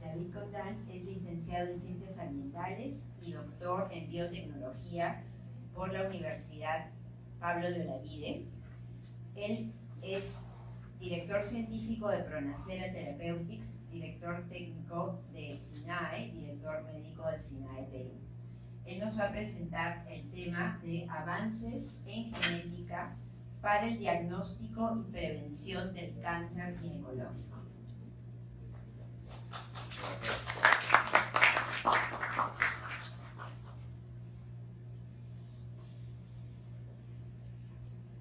David Cotán es licenciado en Ciencias Ambientales y doctor en Biotecnología por la Universidad Pablo de Olavide. Él es director científico de Pronacera Therapeutics, director técnico del SINAE, director médico del SINAE Perú. Él nos va a presentar el tema de avances en genética para el diagnóstico y prevención del cáncer ginecológico.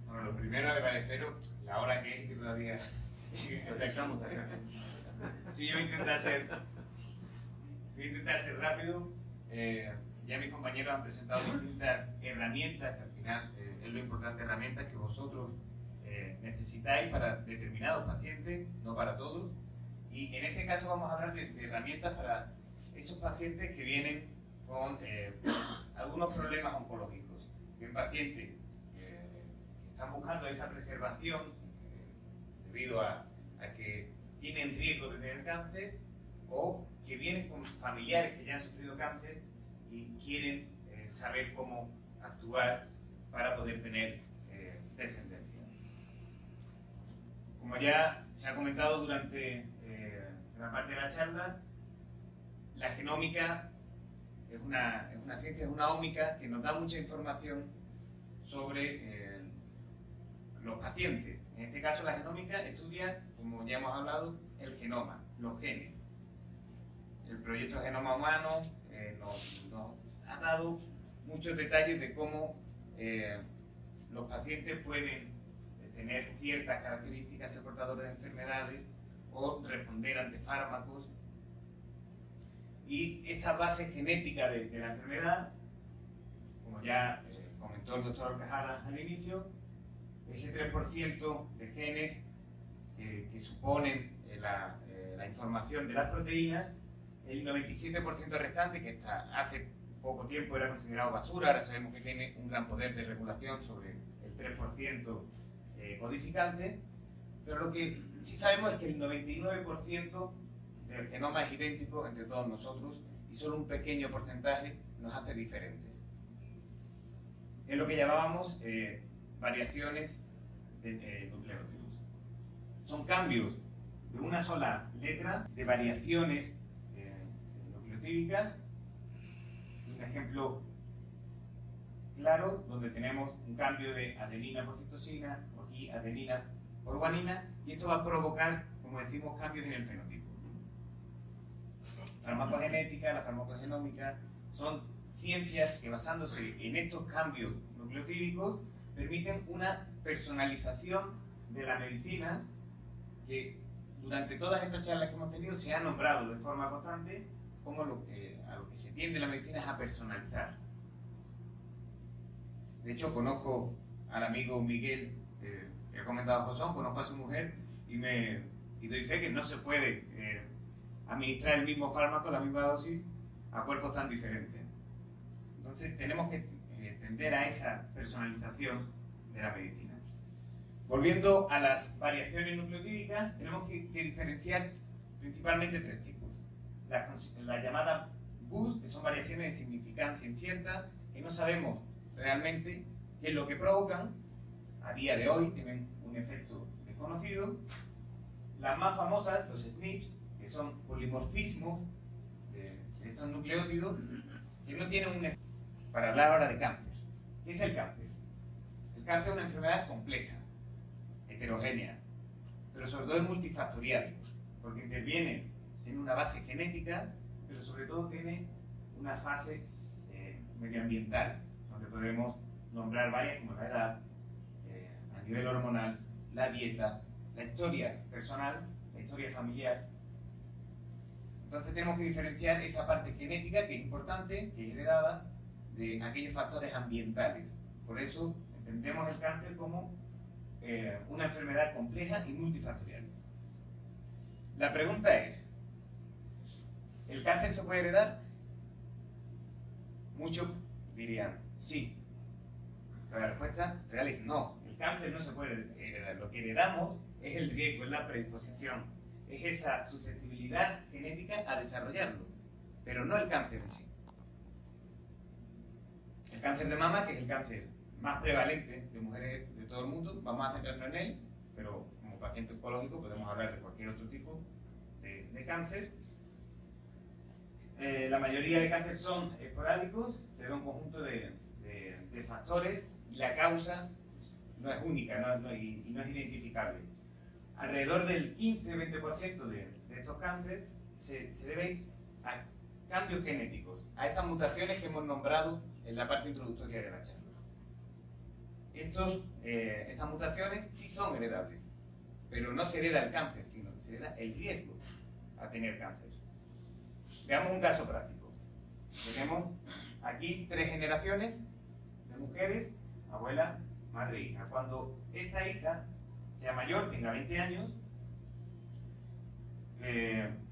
Bueno, lo primero agradeceros la hora que es, que todavía sigue. Estamos acá. Sí, yo voy a intentar ser rápido. Ya mis compañeros han presentado distintas herramientas, que al final es lo importante, herramientas que vosotros necesitáis para determinados pacientes, no para todos. Y en este caso vamos a hablar de herramientas para esos pacientes que vienen con algunos problemas oncológicos. Bien, pacientes que están buscando esa preservación debido a que tienen riesgo de tener cáncer, o que vienen con familiares que ya han sufrido cáncer y quieren saber cómo actuar para poder tener descendencia. Como ya se ha comentado durante gran parte de la charla, la genómica es una ciencia, es una ómica que nos da mucha información sobre los pacientes. En este caso, la genómica estudia, como ya hemos hablado, el genoma, los genes. El proyecto Genoma Humano nos ha dado muchos detalles de cómo los pacientes pueden tener ciertas características, ser portadores de enfermedades o responder ante fármacos. Y esta base genética de la enfermedad, como ya comentó el doctor Alcajada al inicio, ese 3% de genes que suponen la información de las proteínas, el 97% restante, que hace poco tiempo era considerado basura, ahora sabemos que tiene un gran poder de regulación sobre el 3% codificante, pero lo que sí sabemos es que el 99% del genoma es idéntico entre todos nosotros y solo un pequeño porcentaje nos hace diferentes. Es lo que llamábamos variaciones de nucleótidos. Son cambios de una sola letra, de variaciones nucleotídicas. Un ejemplo claro, donde tenemos un cambio de adenina por citosina, o aquí adenina por guanina, y esto va a provocar, como decimos, cambios en el fenotipo. La farmacogenética, la farmacogenómica son ciencias que, basándose en estos cambios nucleotídicos, permiten una personalización de la medicina que durante todas estas charlas que hemos tenido se ha nombrado de forma constante como a lo que se tiende la medicina es a personalizar. De hecho, conozco al amigo Miguel, que ha comentado Josón, conozco a su mujer y doy fe que no se puede administrar el mismo fármaco, la misma dosis, a cuerpos tan diferentes. Entonces tenemos que tender a esa personalización de la medicina. Volviendo a las variaciones nucleotídicas, tenemos que diferenciar principalmente tres tipos. La llamada BUS, que son variaciones de significancia incierta, que no sabemos realmente qué es lo que provocan, a día de hoy tienen un efecto desconocido. Las más famosas, los SNPs, que son polimorfismos de estos nucleótidos, que no tienen un efecto. Para hablar ahora de cáncer. ¿Qué es el cáncer? El cáncer es una enfermedad compleja, heterogénea, pero sobre todo es multifactorial, porque interviene, tiene una base genética, pero sobre todo tiene una fase medioambiental, donde podemos nombrar varias como la edad, a nivel hormonal, la dieta, la historia personal, la historia familiar. Entonces tenemos que diferenciar esa parte genética, que es importante, que es heredada, de aquellos factores ambientales. Por eso entendemos el cáncer como una enfermedad compleja y multifactorial. La pregunta es, ¿el cáncer se puede heredar? Muchos dirían sí, pero la respuesta real es no. El cáncer no se puede heredar. Lo que heredamos es el riesgo, es la predisposición, es esa susceptibilidad genética a desarrollarlo, pero no el cáncer en sí. El cáncer de mama, que es el cáncer más prevalente de mujeres de todo el mundo, vamos a centrarnos en él, pero como paciente oncológico podemos hablar de cualquier otro tipo de cáncer. La mayoría de cánceres son esporádicos, se ve un conjunto de factores y la causa no es única y no es identificable. Alrededor del 15-20% de estos cánceres se debe a cambios genéticos, a estas mutaciones que hemos nombrado en la parte introductoria de la charla. Estas mutaciones sí son heredables, pero no se hereda el cáncer, sino que se hereda el riesgo a tener cáncer. Veamos un caso práctico. Tenemos aquí 3 generaciones de mujeres, abuela, madre e hija. Cuando esta hija sea mayor, tenga 20 años,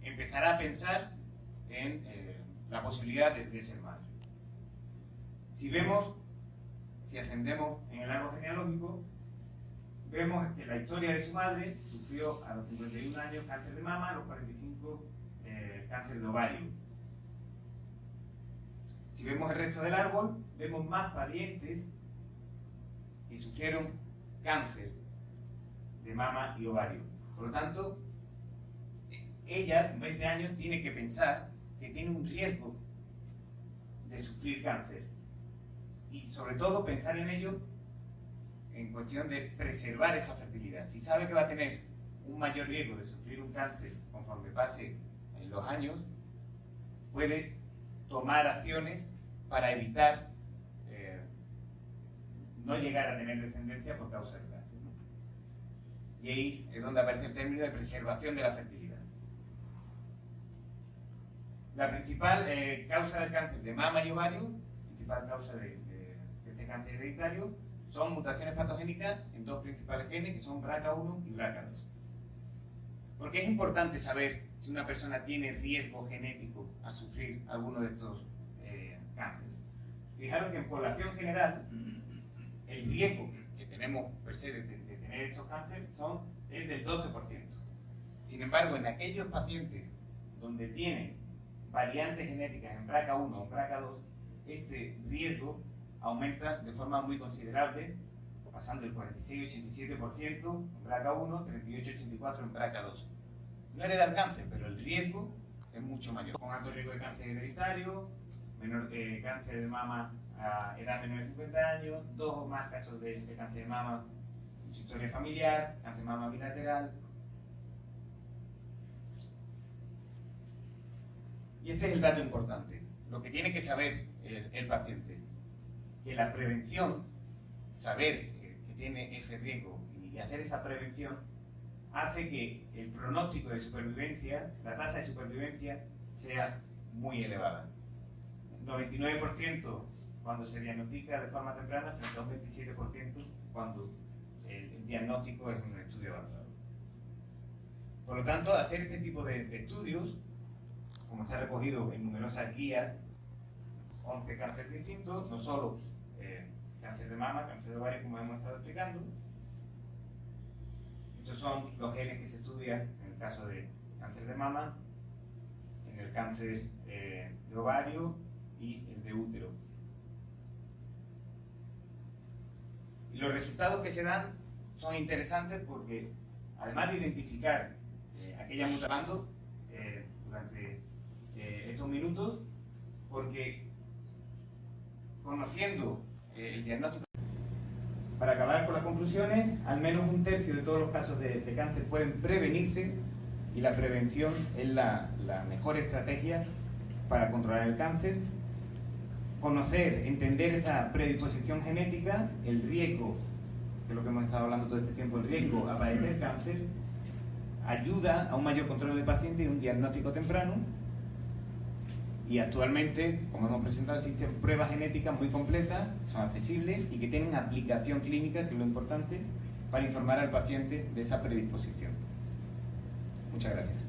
empezará a pensar en la posibilidad de ser madre. Si ascendemos en el árbol genealógico, vemos que la historia de su madre sufrió a los 51 años cáncer de mama, a los 45 cáncer de ovario. Si vemos el resto del árbol, vemos más parientes que sufrieron cáncer de mama y ovario. Por lo tanto, ella, con 20 años, tiene que pensar que tiene un riesgo de sufrir cáncer. Y sobre todo pensar en ello en cuestión de preservar esa fertilidad. Si sabe que va a tener un mayor riesgo de sufrir un cáncer conforme pase en los años, puede tomar acciones para evitar no llegar a tener descendencia por causa del cáncer, ¿no? Y ahí es donde aparece el término de preservación de la fertilidad. La principal causa del cáncer de mama y ovario, principal causa de este cáncer hereditario, son mutaciones patogénicas en 2 principales genes, que son BRCA1 y BRCA2. Porque es importante saber si una persona tiene riesgo genético a sufrir alguno de estos cánceres. Fijaros que en población general, el riesgo que tenemos per se de tener estos cánceres es del 12%. Sin embargo, en aquellos pacientes donde tienen variantes genéticas en BRCA1 o BRCA2, este riesgo aumenta de forma muy considerable, pasando del 46-87% en BRCA1, 38-84% en BRCA2. No hereda el cáncer, pero el riesgo es mucho mayor. Con alto riesgo de cáncer hereditario, cáncer de mama a edad menor de 50 años, 2 o más casos de cáncer de mama en su historia familiar, cáncer de mama bilateral. Y este es el dato importante, lo que tiene que saber el paciente, que la prevención, saber que tiene ese riesgo y hacer esa prevención, hace que el pronóstico de supervivencia, la tasa de supervivencia, sea muy elevada. 99% cuando se diagnostica de forma temprana, frente a un 27% cuando el diagnóstico es un estudio avanzado. Por lo tanto, hacer este tipo de estudios, como está recogido en numerosas guías, 11 cánceres distintos, no solo cáncer de mama, cáncer de ovario, como hemos estado explicando. Estos son los genes que se estudian en el caso de cáncer de mama, en el cáncer de ovario y el de útero. Y los resultados que se dan son interesantes porque, además de identificar aquella mutación durante estos minutos, porque conociendo el diagnóstico, para acabar con las conclusiones, al menos 1/3 de todos los casos de cáncer pueden prevenirse, y la prevención es la mejor estrategia para controlar el cáncer. Conocer, entender esa predisposición genética, el riesgo, que es lo que hemos estado hablando todo este tiempo, el riesgo a padecer cáncer, ayuda a un mayor control del paciente y un diagnóstico temprano. Y actualmente, como hemos presentado, existen pruebas genéticas muy completas, son accesibles y que tienen aplicación clínica, que es lo importante, para informar al paciente de esa predisposición. Muchas gracias.